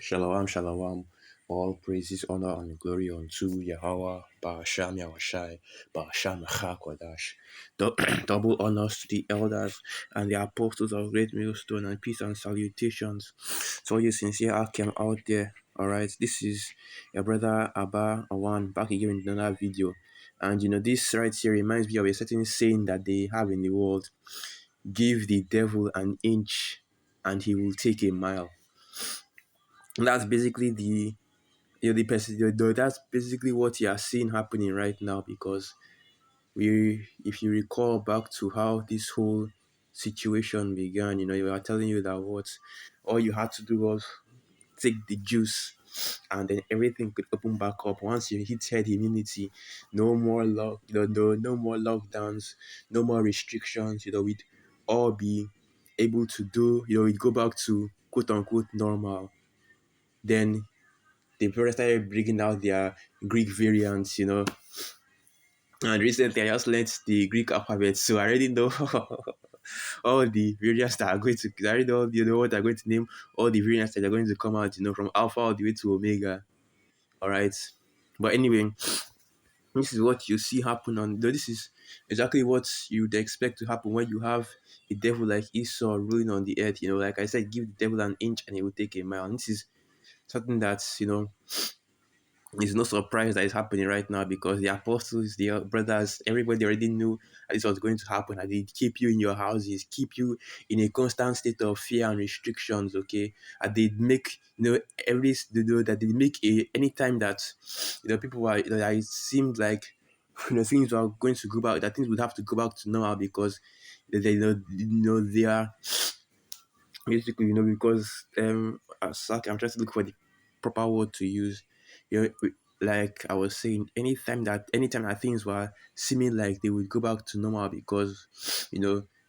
Shalom, shalom. All praises, honor, and glory unto Yahweh, Ba'asham Yahushai, Ba'asham Kodash. Double honors to the elders and the apostles of Great Millstone, and peace and salutations to all you sincere Akim out there. Alright, this is your brother Abba Awan back again in another video. And this right here reminds me of a certain saying that they have in the world: give the devil an inch and he will take a mile. And that's basically that's basically what you are seeing happening right now, because if you recall back to how this whole situation began, you are telling you that what all you had to do was take the juice, and then everything could open back up once you hit herd immunity. No more no more lockdowns, no more restrictions. We'd all be able to do. We'd go back to quote unquote normal. Then they probably started bringing out their Greek variants, And recently, I just learned the Greek alphabet, so I already know all the variants that are going to. I already know, what they're going to name all the variants that are going to come out, from alpha all the way to omega. All right, but anyway, this is what you see happen on. This is exactly what you'd expect to happen when you have a devil like Esau ruling on the earth. Like I said, give the devil an inch and he will take a mile. And this is something that's it's no surprise that it's happening right now, because the apostles, the brothers, everybody already knew that this was going to happen. That they keep you in your houses, keep you in a constant state of fear and restrictions. Okay, and they make that they make anytime that people were that it seemed like things were going to go back, that things would have to go back to normal, because they are basically, because I'm trying to look for the proper word to use. Like I was saying, anytime that things were seeming like they would go back to normal, because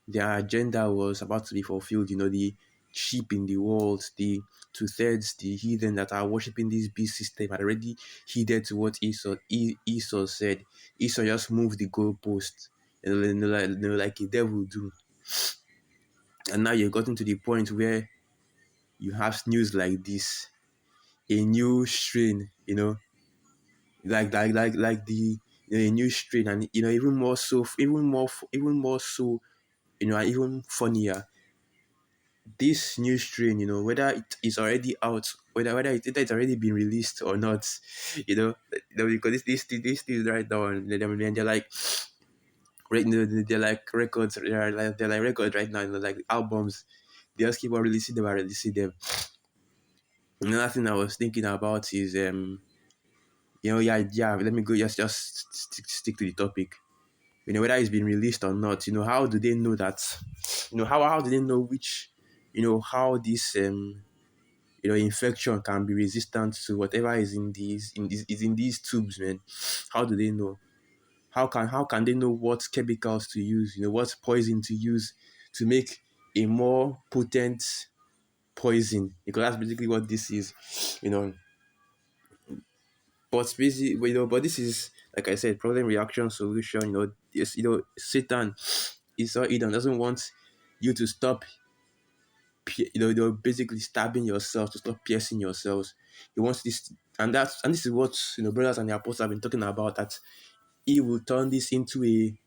their agenda was about to be fulfilled. The sheep in the world, the two-thirds, the heathen that are worshiping this beast system, had already heeded to what Esau said. Esau just moved the goalpost, like a devil do. And now you've gotten to the point where you have news like this, a new strain, like the a new strain, and even more so, and even funnier. This new strain, whether it is already out, whether it's already been released or not, because this thing right now, and they're like, they're like records, they're like records right now, like albums. They just keep on releasing them and releasing them. Another thing I was thinking about is yeah. Let me go. Just stick to the topic. Whether it's been released or not. How do they know that? How do they know which? How this infection can be resistant to whatever is in these tubes, man. How do they know? How can they know what chemicals to use? What poison to use to make a more potent poison? Because that's basically what this is. You know But basically, but this is, like I said, problem, reaction, solution. Yes, Satan is all doesn't want you to stop. Basically stabbing yourself, to stop piercing yourselves. He wants this, and this is what brothers and the apostles have been talking about. That he will turn this into a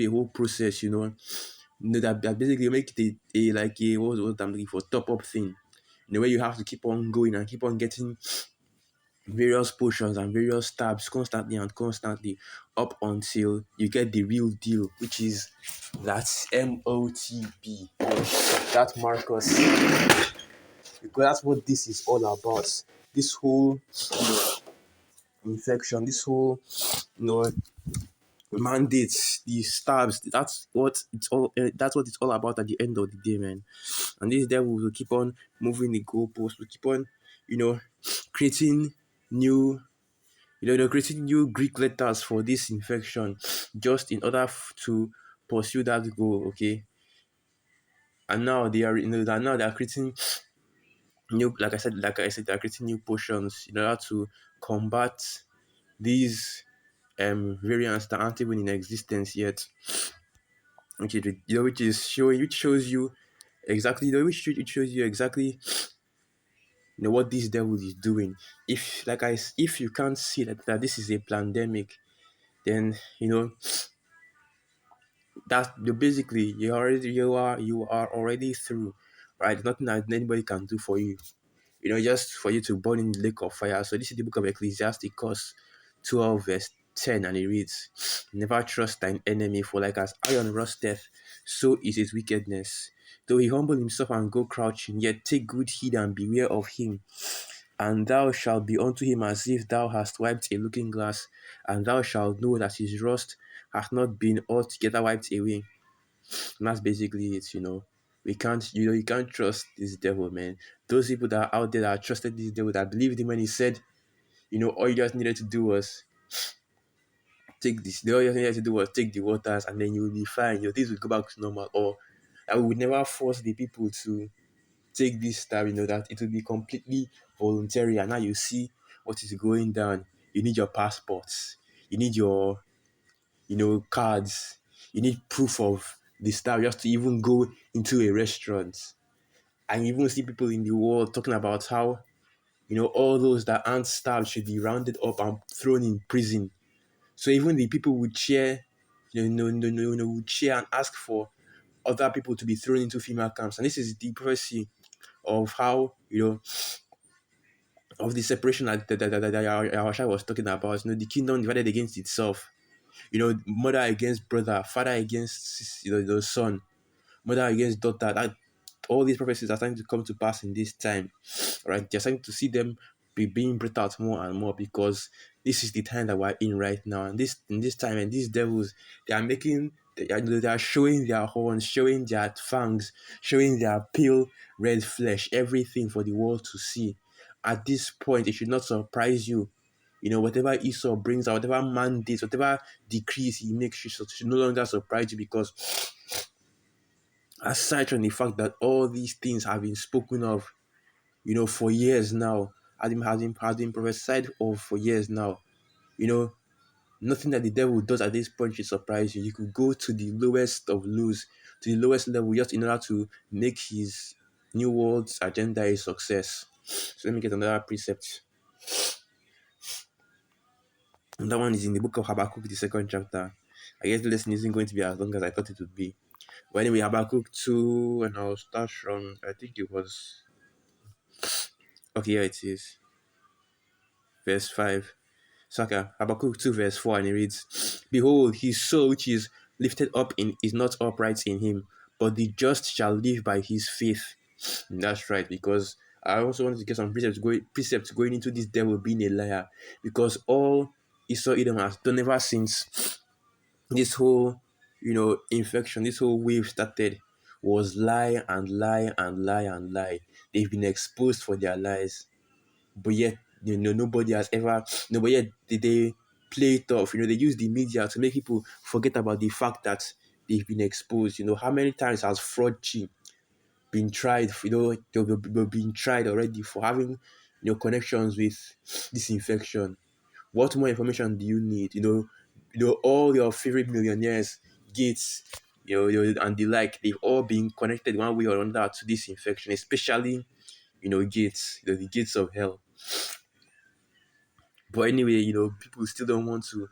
whole process. That basically make it like a what I'm looking for, top up thing. Where you have to keep on going and keep on getting various potions and various stabs constantly and constantly, up until you get the real deal, which is that MOTB, that Marcus, because that's what this is all about. This whole infection, this whole you know mandates, the stabs. That's what it's all about at the end of the day, man. And this devil will keep on moving the goalposts. Will keep on, creating new they're creating new Greek letters for this infection, just in order to pursue that goal. Okay, and now they are, now they are creating new, like I said, they are creating new potions in order to combat these variants that aren't even in existence yet, which shows you exactly the way it shows you exactly what this devil is doing. If if you can't see that this is a pandemic, then that you basically you are already through, right? Nothing that anybody can do for you, just for you to burn in the lake of fire. So this is the book of Ecclesiasticus 12 verse 10, and it reads, never trust thine enemy, for like as iron rusteth, so is his wickedness. Though he humble himself and go crouching, yet take good heed and beware of him. And thou shalt be unto him as if thou hast wiped a looking glass, and thou shalt know that his rust hath not been altogether wiped away. And that's basically it. We can't, you can't trust this devil, man. Those people that are out there that trusted this devil, that believed him when he said, all you just needed to do was take this. All you just needed to do was take the waters, and then you will be fine. Your things will go back to normal. Or that we would never force the people to take this step. That it will be completely voluntary. And now you see what is going down. You need your passports. You need your, cards. You need proof of the staff just to even go into a restaurant. And you even see people in the world talking about how, all those that aren't stabbed should be rounded up and thrown in prison. So even the people would cheer, would cheer and ask for other people to be thrown into female camps. And this is the prophecy of how, of the separation that Yahushua was talking about. The kingdom divided against itself. Mother against brother, father against the son, mother against daughter. That all these prophecies are starting to come to pass in this time, right? You're starting to see them being brought out more and more, because this is the time that we're in right now. And this in this time, and these devils, they are showing their horns, showing their fangs, showing their pale red flesh, everything for the world to see. At this point, it should not surprise you. Whatever Esau brings out, whatever mandates, whatever decrees he makes, should no longer surprise you, because aside from the fact that all these things have been spoken of, for years now, has been prophesied of for years now, you know, nothing that the devil does at this point should surprise you. You could go to the lowest of lows, to the lowest level, just in order to make his new world's agenda a success. So let me get another precept. And that one is in the book of Habakkuk, the second chapter. I guess the lesson isn't going to be as long as I thought it would be. But anyway, Habakkuk 2, and I'll start from, I think it was, okay, here it is, verse 5. Saka, Habakkuk 2, verse 4, and it reads, behold, his soul which is lifted up is not upright in him, but the just shall live by his faith. And that's right, because I also wanted to get some precepts going into this devil being a liar, because all Esau Edom has done ever since this whole, infection, this whole wave started, was lie and lie and lie and lie. They've been exposed for their lies, but yet, nobody has ever, no, but yet they play it off. They use the media to make people forget about the fact that they've been exposed. How many times has fraud been tried? They've been tried already for having, connections with this infection. What more information do you need? All your favorite millionaires, Gates, and the like, they've all been connected one way or another to this infection, especially, Gates, the gates of hell. But anyway, people still don't want to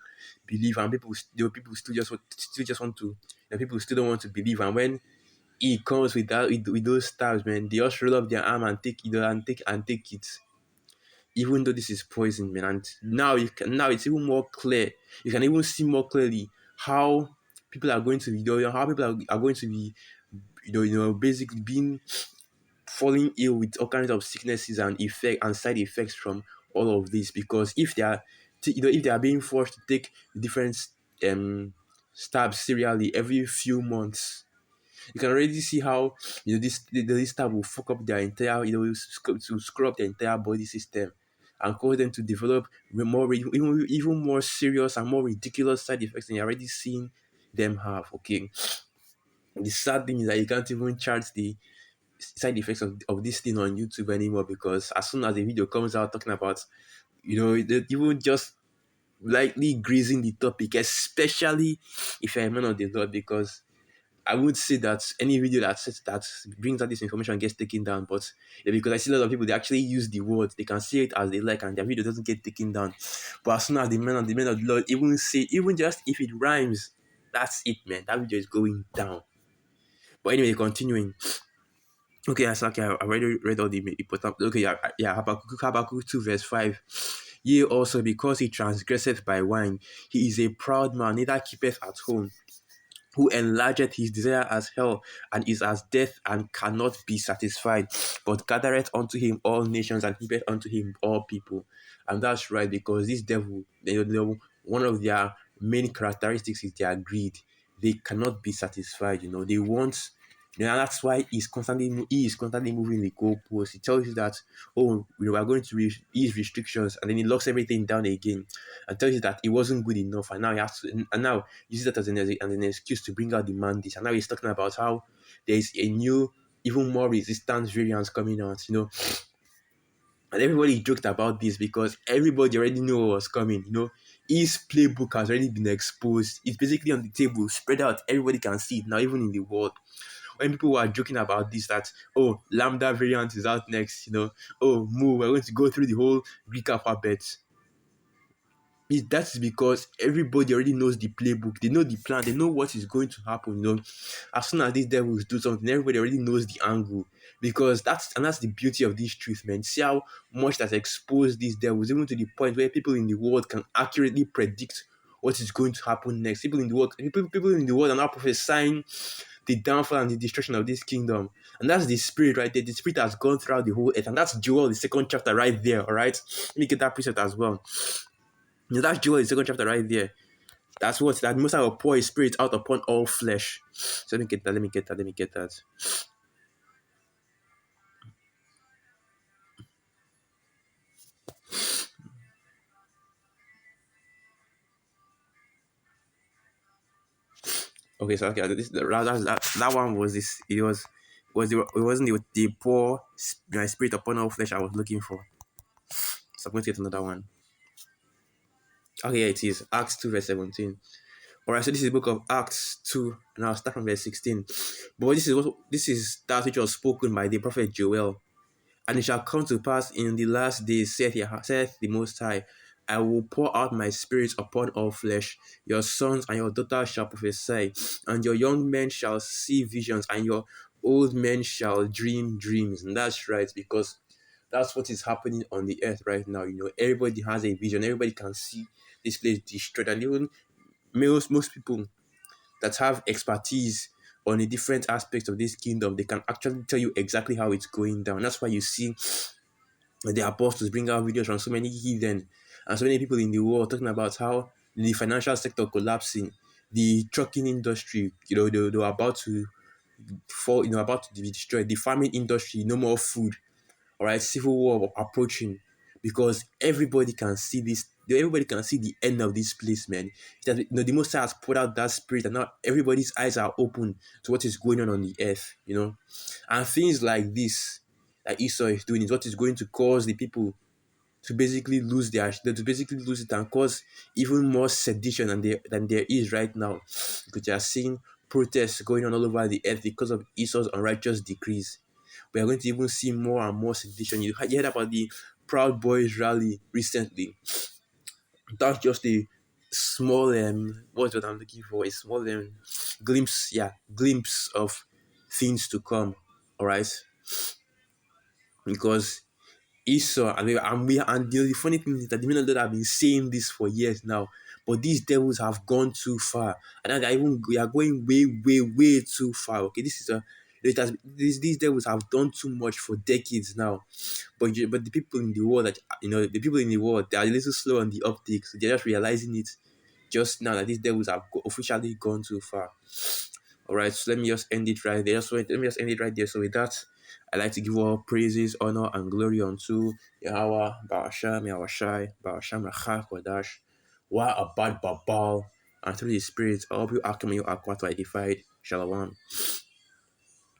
believe, and people still just want to, people still don't want to believe. And when he comes with that, with those stars, man, they just roll up their arm and take it, and take it. Even though this is poison, man, and now it's even more clear. You can even see more clearly how people are going to be, how people are going to be, basically being falling ill with all kinds of sicknesses and side effects from all of this. Because if they are being forced to take different um stabs serially every few months, you can already see how, this stab will fuck up their entire, to screw up their entire body system, and cause them to develop even more serious and more ridiculous side effects than you're already seeing them have. Okay, the sad thing is that you can't even chart the side effects of this thing on YouTube anymore, because as soon as a video comes out talking about, even just lightly greasing the topic, especially if you're a man of the Lord, because I would say that any video that brings out this information gets taken down, but because I see a lot of people, they actually use the words, they can say it as they like, and their video doesn't get taken down. But as soon as the men of the Lord even say, even just if it rhymes, that's it, man. That video is going down. But anyway, continuing. Okay, I okay. I already read all the important. Okay, yeah. Habakkuk 2 verse 5. Yea, also because he transgresseth by wine, he is a proud man, neither keepeth at home, who enlargeth his desire as hell, and is as death, and cannot be satisfied, but gathereth unto him all nations, and heapeth unto him all people. And that's right, because this devil, one of their main characteristics is their greed. They cannot be satisfied. They want. And that's why he is constantly moving the goalposts. He tells you that, oh, we are going to ease restrictions, and then he locks everything down again, and tells you that it wasn't good enough, and now he has to, and now uses that as an excuse to bring out the mandates. And now he's talking about how there is a new, even more resistance variants coming out. And everybody joked about this because everybody already knew what was coming. His playbook has already been exposed. It's basically on the table, spread out. Everybody can see it now, even in the world. When people were joking about this, that, oh, Lambda variant is out next, oh, we're going to go through the whole Greek alphabet. That is because everybody already knows the playbook. They know the plan. They know what is going to happen. As soon as these devils do something, everybody already knows the angle. Because that's the beauty of this truth, man. See how much that's exposed these devils, even to the point where people in the world can accurately predict what is going to happen next. People in the world are now prophesying the downfall and the destruction of this kingdom. And that's the spirit right there. The spirit has gone throughout the whole earth. And that's Joel, the second chapter right there. All right. Let me get that precept as well. That's Joel, the second chapter right there. That's what that Most I will pour his spirit out upon all flesh. So let me get that. Okay, so okay, that one was this. It wasn't the pour my spirit upon all flesh I was looking for. So I'm going to get another one. Okay, yeah, it is Acts 2 verse 17. Alright, so this is the book of Acts 2, and I'll start from verse 16. But this is that which was spoken by the prophet Joel. And it shall come to pass in the last days, saith the Most High, I will pour out my spirit upon all flesh. Your sons and your daughters shall prophesy, and your young men shall see visions, and your old men shall dream dreams. And that's right, because that's what is happening on the earth right now. Everybody has a vision, everybody can see this place destroyed, and even most people that have expertise on the different aspects of this kingdom, they can actually tell you exactly how it's going down. That's why you see the apostles bring out videos from so many heathen and so many people in the world talking about how the financial sector collapsing, the trucking industry, they were about to fall, about to be destroyed, the farming industry, no more food. All right, civil war approaching, because everybody can see this. Everybody can see the end of this place, man. That the Most High has put out that spirit, and now everybody's eyes are open to what is going on the earth. And things like this that Esau is doing is what is going to cause the people to basically lose it and cause even more sedition than there is right now, because you are seeing protests going on all over the earth because of Esau's unrighteous decrees. We are going to even see more and more sedition. You heard about the Proud Boys rally recently. That's just a small what's what I'm looking for? A small glimpse of things to come. All right, because Esau, and the funny thing is that the men of God have been saying this for years now, but these devils have gone too far, and now they are going way, way, way too far. Okay, these devils have done too much for decades now, but the people in the world they are a little slow on the uptake, so they're just realizing it just now that these devils have officially gone too far. All right, so let me just end it right there. So with that, I like to give all praises, honor, and glory unto Yahweh, Ba'asham, Yahushai, Ba'asham, Rachak, Wadash, Wa Abad Babal, and through the Spirit, all of you Akim, you Aqua to edified. Shalom.